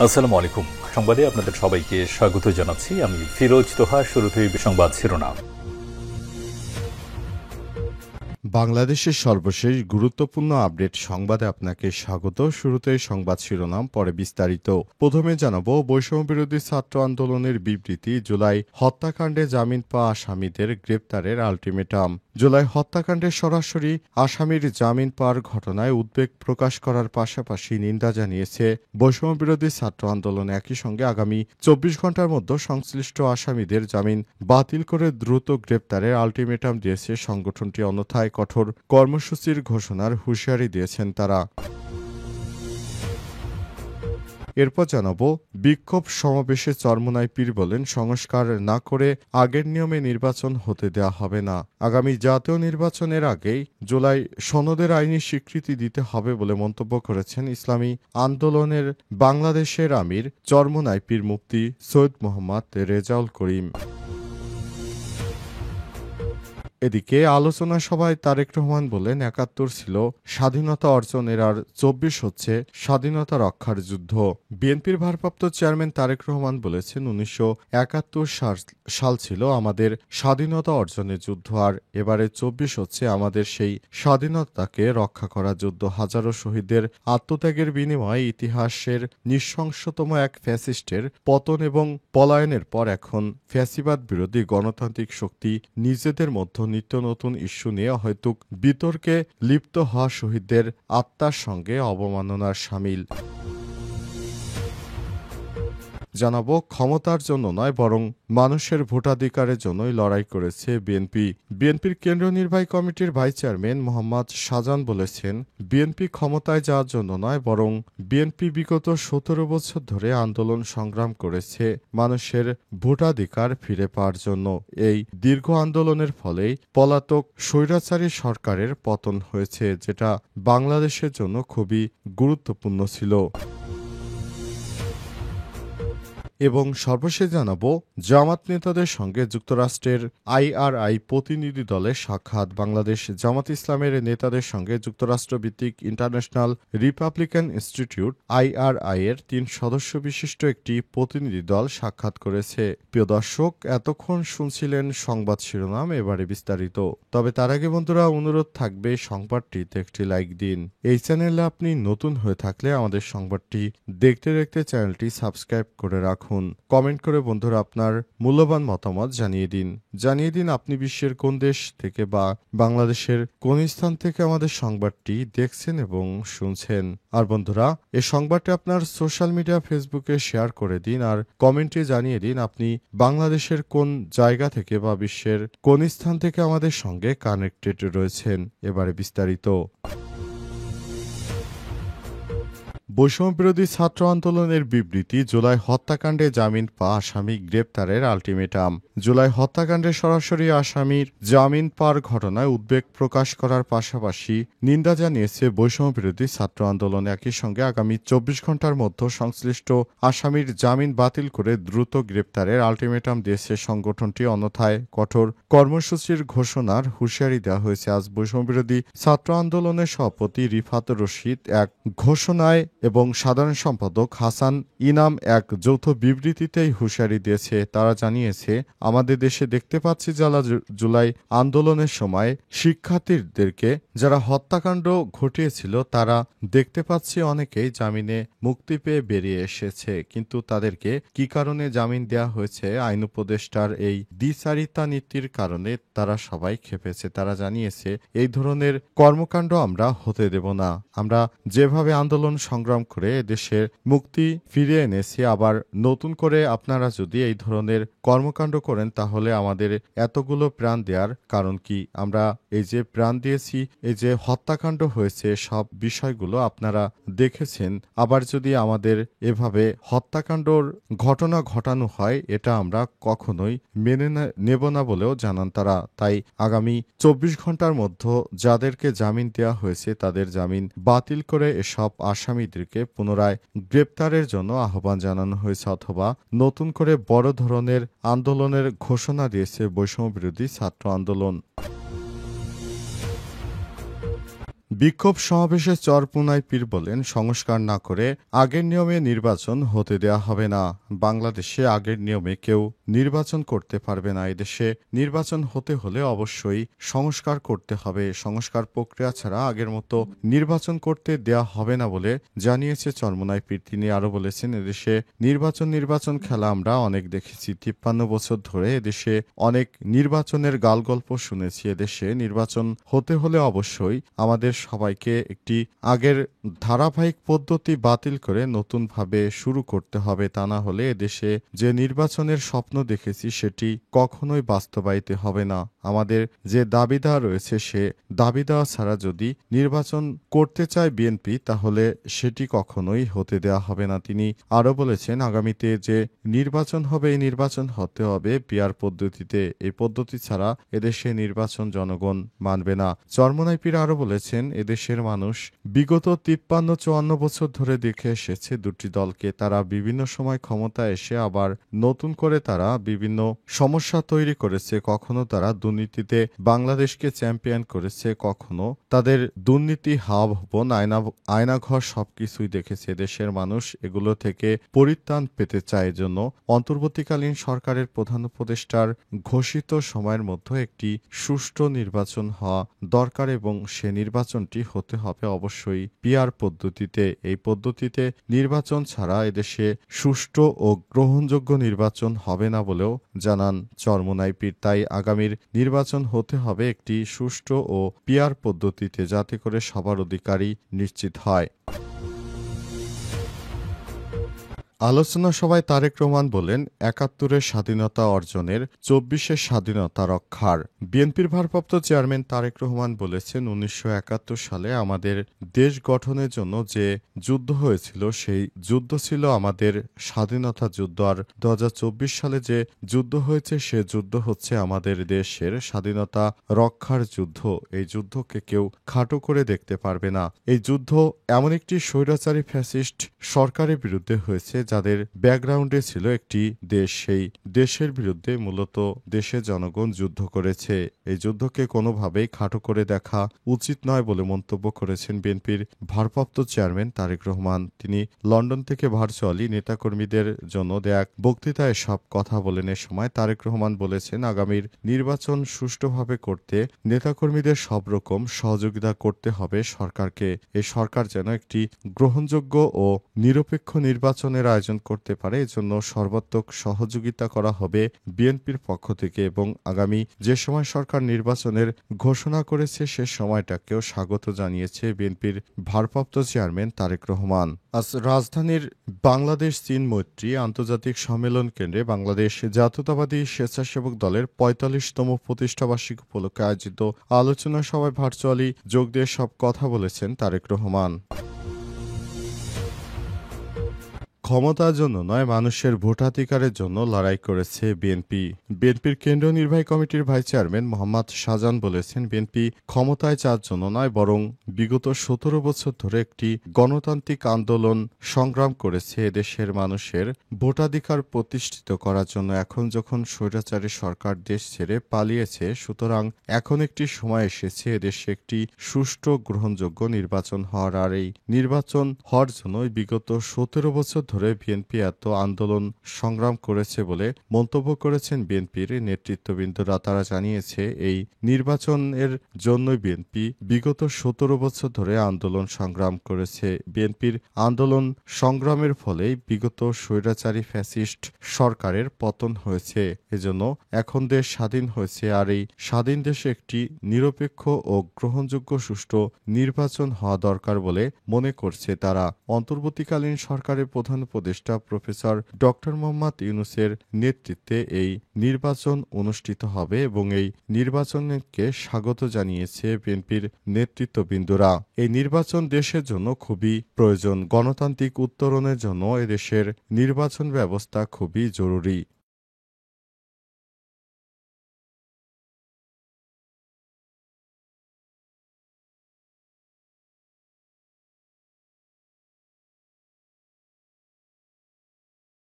আসসালামু আলাইকুম। সংবাদে আপনাদের সবাইকে স্বাগত জানাচ্ছি। আমি ফিরোজ তোহা। শুরুতেই সংবাদ শিরোনাম। বাংলাদেশের সর্বশেষ গুরুত্বপূর্ণ আপডেট সংবাদে আপনাকে স্বাগত। শুরুতেই সংবাদ শিরোনাম, পরে বিস্তারিত। প্রথমে জানাবো বৈষম্যবিরোধী ছাত্র আন্দোলনের বিবৃতি, জুলাই হত্যাকাণ্ডে জামিন পাওয়া আসামিদের গ্রেপ্তারের আলটিমেটাম। জুলাই হত্যাকাণ্ডে সরাসরি আসামির জামিন পাওয়ার ঘটনায় উদ্বেগ প্রকাশ করার পাশাপাশি নিন্দা জানিয়েছে বৈষম্যবিরোধী ছাত্র আন্দোলন। একই সঙ্গে আগামী ২৪ ঘন্টার মধ্যে সংশ্লিষ্ট আসামিদের জামিন বাতিল করে দ্রুত গ্রেপ্তারের আলটিমেটাম দিয়েছে সংগঠনটি। অন্যথায় কঠোর কর্মসূচির ঘোষণার হুঁশিয়ারি দিয়েছেন তারা। এরপর জানাবো বিক্ষোভ সমাবেশে চরমোনাই পীর বলেন, সংস্কার না করে আগের নিয়মে নির্বাচন হতে দেয়া হবে না। আগামী জাতীয় নির্বাচনের আগেই জুলাই সনদের আইনি স্বীকৃতি দিতে হবে বলে মন্তব্য করেছেন ইসলামী আন্দোলনের বাংলাদেশের আমির চরমোনাই পীর মুফতি সৈয়দ মোহাম্মদ রেজাউল করিম। এদিকে আলোচনা সভায় তারেক রহমান বলেন, ৭১ ছিল স্বাধীনতা অর্জনের, আর ২৪ হচ্ছে স্বাধীনতা রক্ষার যুদ্ধ। বিএনপির ভারপ্রাপ্ত চেয়ারম্যান তারেক রহমান বলেছেন, ১৯৭১ সাল ছিল আমাদের স্বাধীনতা অর্জনের যুদ্ধ, আর এবারে ২৪ হচ্ছে আমাদের সেই স্বাধীনতাকে রক্ষা করার যুদ্ধ। হাজারো শহীদদের আত্মত্যাগের বিনিময়ে ইতিহাসের নৃশংসতম এক ফ্যাসিস্টের পতন এবং পলায়নের পর এখন ফ্যাসিবাদ বিরোধী গণতান্ত্রিক শক্তি নিজেদের মধ্যে নিত্য নতুন ইস্যু নিয়ে হয়তো বিতর্কে লিপ্ত হওয়া শহীদদের আত্মার সঙ্গে অবমাননার শামিল। জানাবো ক্ষমতার জন্য নয়, বরং মানুষের ভোটাধিকারের জন্যই লড়াই করেছে বিএনপি। বিএনপির কেন্দ্রীয় নির্বাহী কমিটির ভাইস চেয়ারম্যান মোহাম্মদ শাহজাহান বলেছেন, বিএনপি ক্ষমতায় যাওয়ার জন্য নয়, বরং বিএনপি বিগত ১৭ বছর ধরে আন্দোলন সংগ্রাম করেছে মানুষের ভোটাধিকার ফিরে পাওয়ার জন্য। এই দীর্ঘ আন্দোলনের ফলেই পলাতক স্বৈরাচারী সরকারের পতন হয়েছে, যেটা বাংলাদেশের জন্য খুবই গুরুত্বপূর্ণ ছিল। এবং সর্বশেষ জানাবো জামাত নেতাদের সঙ্গে যুক্তরাষ্ট্রের আইআরআই প্রতিনিধি দলের সাক্ষাৎ। বাংলাদেশ জামাত ইসলামের নেতাদের সঙ্গে যুক্তরাষ্ট্রভিত্তিক ইন্টারন্যাশনাল রিপাবলিকান ইনস্টিটিউট আইআরআই এর ৩ সদস্য বিশিষ্ট একটি প্রতিনিধি দল সাক্ষাৎ করেছে। প্রিয় দর্শক, এতক্ষণ শুনছিলেন সংবাদ শিরোনাম, এবারে বিস্তারিত। তবে তার আগে বন্ধুরা, অনুরোধ থাকবে সংবাদটিতে একটি লাইক দিন। এই চ্যানেলে আপনি নতুন হয়ে থাকলে আমাদের সংবাদটি দেখতে দেখতে চ্যানেলটি সাবস্ক্রাইব করে রাখুন। কমেন্ট করে বন্ধুরা আপনার মূল্যবান মতামত জানিয়ে দিন আপনি বিশ্বের কোন দেশ থেকে বা বাংলাদেশের কোন স্থান থেকে আমাদের সংবাদটি দেখছেন এবং শুনছেন। আর বন্ধুরা, এই সংবাদটি আপনার সোশ্যাল মিডিয়া ফেসবুকে শেয়ার করে দিন, আর কমেন্টে জানিয়ে দিন আপনি বাংলাদেশের কোন জায়গা থেকে বা বিশ্বের কোন স্থান থেকে আমাদের সঙ্গে কানেক্টেড রয়েছেন। এবারে বিস্তারিত। বৈষম্যবিরোধী ছাত্র আন্দোলনের বিবৃতি, জুলাই হত্যাকাণ্ডে জামিন পাওয়া আসামি গ্রেপ্তারের আলটিমেটাম। জুলাই হত্যাকাণ্ডে সরাসরি আসামির জামিন পাওয়ার ঘটনায় উদ্বেগ প্রকাশ করার পাশাপাশি নিন্দা জানিয়েছে বৈষম্যবিরোধী ছাত্র আন্দোলন। একই সঙ্গে আগামী ২৪ ঘন্টার মধ্যে সংশ্লিষ্ট আসামির জামিন বাতিল করে দ্রুত গ্রেপ্তারের আলটিমেটাম দিয়েছে সংগঠনটি। অন্যথায় কঠোর কর্মসূচির ঘোষণার হুঁশিয়ারি দেওয়া হয়েছে। আজ বৈষম্যবিরোধী ছাত্র আন্দোলনের সভাপতি রিফাত রশিদ এক ঘোষণায় এবং সাধারণ সম্পাদক হাসান ইনাম এক যৌথ বিবৃতিতেই হুঁশিয়ারি দিয়েছে। তারা জানিয়েছে, আমাদের দেশে দেখতে পাচ্ছি যারা জুলাই আন্দোলনের সময় শিক্ষার্থীদেরকে যারা হত্যাকাণ্ড ঘটিয়েছিল, তারা দেখতে পাচ্ছি অনেকেই জামিনে মুক্তি পেয়ে বেরিয়ে এসেছে, কিন্তু তাদেরকে কি কারণে জামিন দেওয়া হয়েছে? আইন উপদেষ্টার এই দ্বিচারিতা নীতির কারণে তারা সবাই খেপেছে। তারা জানিয়েছে, এই ধরনের কর্মকাণ্ড আমরা হতে দেব না। আমরা যেভাবে আন্দোলন সংগ্রাম করে দেশের মুক্তি ফিরিয়ে এনেছি, আবার নতুন করে আপনারা যদি এই ধরনের কর্মকাণ্ড করেন, তাহলে আমাদের এতগুলো প্রাণ দেওয়ার কারণ কি? আমরা এই যে প্রাণ দিয়েছি, এই যে হত্যাকাণ্ড হয়েছে, সব বিষয়গুলো আপনারা দেখেছেন। আবার যদি আমাদের এভাবে হত্যাকাণ্ডর ঘটনা ঘটানো হয়, এটা আমরা কখনোই মেনে নেব না বলেও জানান তারা। তাই আগামী ২৪ ঘন্টার মধ্যে যাদেরকে জামিন দেওয়া হয়েছে, তাদের জামিন বাতিল করে এসব আসামিদেরকে পুনরায় গ্রেপ্তারের জন্য আহ্বান জানানো হয়েছে, অথবা নতুন করে বড় ধরনের আন্দোলনের ঘোষণা দিয়েছে বৈষম্যবিরোধী ছাত্র আন্দোলন। বিক্ষোভ সমাবেশে চরমোনাই পীর বলেন, সংস্কার না করে আগের নিয়মে নির্বাচন হতে দেয়া হবে না। বাংলাদেশে আগের নিয়মে কেউ নির্বাচন করতে পারবে না। এদেশে নির্বাচন হতে হলে অবশ্যই সংস্কার করতে হবে। সংস্কার প্রক্রিয়া ছাড়া আগের মতো নির্বাচন করতে দেয়া হবে না বলে জানিয়েছে চরমোনাই পীর। তিনি আরও বলেছেন, এদেশে নির্বাচন খেলা আমরা অনেক দেখেছি। 53 বছর ধরে এদেশে অনেক নির্বাচনের গালগল্প শুনেছি। এদেশে নির্বাচন হতে হলে অবশ্যই আমাদের সবাইকে একটি আগের ধারাবাহিক পদ্ধতি বাতিল করে নতুনভাবে শুরু করতে হবে। তা না হলে এদেশে যে নির্বাচনের স্বপ্ন দেখেছি সেটি কখনোই বাস্তবায়িত হবে না। আমাদের যে দাবি দেওয়া রয়েছে সে দাবি দেওয়া ছাড়া যদি নির্বাচন করতে চায় বিএনপি তাহলে সেটি কখনোই হতে দেওয়া হবে না। তিনি আরও বলেছেন, আগামীতে যে নির্বাচন হবে এই নির্বাচন হতে হবে পিআর পদ্ধতিতে। এই পদ্ধতি ছাড়া এদেশে নির্বাচন জনগণ মানবে না। চরমোনাই পীর আরও বলেছেন, এদেশের মানুষ বিগত 53-54 বছর ধরে দেখে এসেছে দুটি দলকে। তারা বিভিন্ন সময় ক্ষমতায় এসে আবার নতুন করে তারা বিভিন্ন সমস্যা তৈরি করেছে। কখনো তারা দুর্নীতিতে বাংলাদেশকে চ্যাম্পিয়ন করেছে, কখনো তাদের দুর্নীতি হাব ভবন আয়নাঘর সবকিছুই দেখেছে। দেশের মানুষ এগুলো থেকে পরিত্রাণ পেতে চায়। এজন্য অন্তর্বর্তীকালীন সরকারের প্রধান উপদেষ্টার ঘোষিত সময়ের মধ্যে একটি সুষ্ঠু নির্বাচন হওয়া দরকার এবং সে নির্বাচনটি হতে হবে অবশ্যই পিআর পদ্ধতিতে। এই পদ্ধতিতে নির্বাচন ছাড়া এদেশে সুষ্ঠু ও গ্রহণযোগ্য নির্বাচন হবে না বলেও জানান চরমোনাই পীর। তাই আগামীর নির্বাচন হতে হবে একটি সুষ্ঠু ও পিআর পদ্ধতিতে, যাতে করে সবার অধিকারই নিশ্চিত হয়। আলোচনা সভায় তারেক রহমান বলেন, ৭১-এর স্বাধীনতা অর্জনের, ২৪-এর স্বাধীনতা রক্ষার। বিএনপির ভারপ্রাপ্ত চেয়ারম্যান তারেক রহমান বলেছেন, ১৯৭১ সালে আমাদের দেশ গঠনের জন্য যে যুদ্ধ হয়েছিল সেই যুদ্ধ ছিল আমাদের স্বাধীনতা যুদ্ধ। আর ২০২৪ সালে যে যুদ্ধ হয়েছে সে যুদ্ধ হচ্ছে আমাদের দেশের স্বাধীনতা রক্ষার যুদ্ধ। এই যুদ্ধকে কেউ খাটো করে দেখতে পারবে না। এই যুদ্ধ এমন একটি স্বৈরাচারী ফ্যাসিস্ট সরকারের বিরুদ্ধে হয়েছে যাদের ব্যাকগ্রাউন্ডে ছিল একটি দেশ। সেই দেশের বিরুদ্ধে মূলত দেশের জনগণ যুদ্ধ করেছে। এই যুদ্ধকে কোনোভাবেই খাটো করে দেখা উচিত নয় বলে মন্তব্য করেছেন বিএনপির ভারপ্রাপ্ত চেয়ারম্যান তারেক রহমান। তিনি লন্ডন থেকে ভার্চুয়ালি নেতাকর্মীদের জন্য দেয়া এক বক্তৃতায় সব কথা বলেন। এ সময় তারেক রহমান বলেছেন, আগামীর নির্বাচন সুষ্ঠুভাবে করতে নেতাকর্মীদের সব রকম সহযোগিতা করতে হবে সরকারকে। এই সরকার যেন একটি গ্রহণযোগ্য ও নিরপেক্ষ নির্বাচনের আয়োজন করতে পারে, এজন্য সর্বাত্মক সহযোগিতা করা হবে বিএনপির পক্ষ থেকে এবং আগামী যে সময় সরকার নির্বাচনের ঘোষণা করেছে সে সময়টাকেও স্বাগত জানিয়েছে বিএনপির ভারপ্রাপ্ত চেয়ারম্যান তারেক রহমান। আজ রাজধানীর বাংলাদেশ চীন মৈত্রী আন্তর্জাতিক সম্মেলন কেন্দ্রে বাংলাদেশ জাতীয়তাবাদী স্বেচ্ছাসেবক দলের ৪৫তম প্রতিষ্ঠাবার্ষিকী উপলক্ষে আয়োজিত আলোচনা সভায় ভার্চুয়ালি যোগ দিয়ে সব কথা বলেছেন তারেক রহমান। ক্ষমতার জন্য নয়, মানুষের ভোটাধিকারের জন্য লড়াই করেছে বিএনপি। বিএনপির কেন্দ্রীয় নির্বাহী কমিটির ভাইস চেয়ারম্যান মোহাম্মদ শাহজাহান বলেছেন, বিএনপি ক্ষমতায় যাওয়ার জন্য নয় বরং বিগত ১৭ বছর ধরে একটি গণতান্ত্রিক আন্দোলন সংগ্রাম করেছে এদেশের মানুষের ভোটাধিকার প্রতিষ্ঠিত করার জন্য। এখন যখন স্বৈরাচারী সরকার দেশ ছেড়ে পালিয়েছে, সুতরাং এখন একটি সময় এসেছে এদেশে একটি সুষ্ঠু গ্রহণযোগ্য নির্বাচন হওয়ার। আর এই নির্বাচন হওয়ার জন্য বিগত ১৭ বছর ধরে বিএনপি এত আন্দোলন সংগ্রাম করেছে বলে মন্তব্য করেছেন বিএনপির নেতৃত্ববৃন্দরা। তারা জানিয়েছে, এই নির্বাচনের জন্যই বিএনপি বিগত ১৭ বছর ধরে আন্দোলন সংগ্রাম করেছে। বিএনপির আন্দোলন সংগ্রামের ফলেই বিগত স্বৈরাচারী ফ্যাসিস্ট সরকারের পতন হয়েছে। এজন্য এখন দেশ স্বাধীন হয়েছে। আর এই স্বাধীন দেশে একটি নিরপেক্ষ ও গ্রহণযোগ্য সুষ্ঠু নির্বাচন হওয়া দরকার বলে মনে করছে তারা। অন্তর্বর্তীকালীন সরকারের প্রধান উপদেষ্টা প্রফেসর ডক্টর মোহাম্মদ ইউনূসের নেতৃত্বে এই নির্বাচন অনুষ্ঠিত হবে এবং এই নির্বাচনকে স্বাগত জানিয়েছে বিএনপির নেতৃত্ববৃন্দরা। এই নির্বাচন দেশের জন্য খুবই প্রয়োজন। গণতান্ত্রিক উত্তরণের জন্য এদেশের নির্বাচন ব্যবস্থা খুবই জরুরি।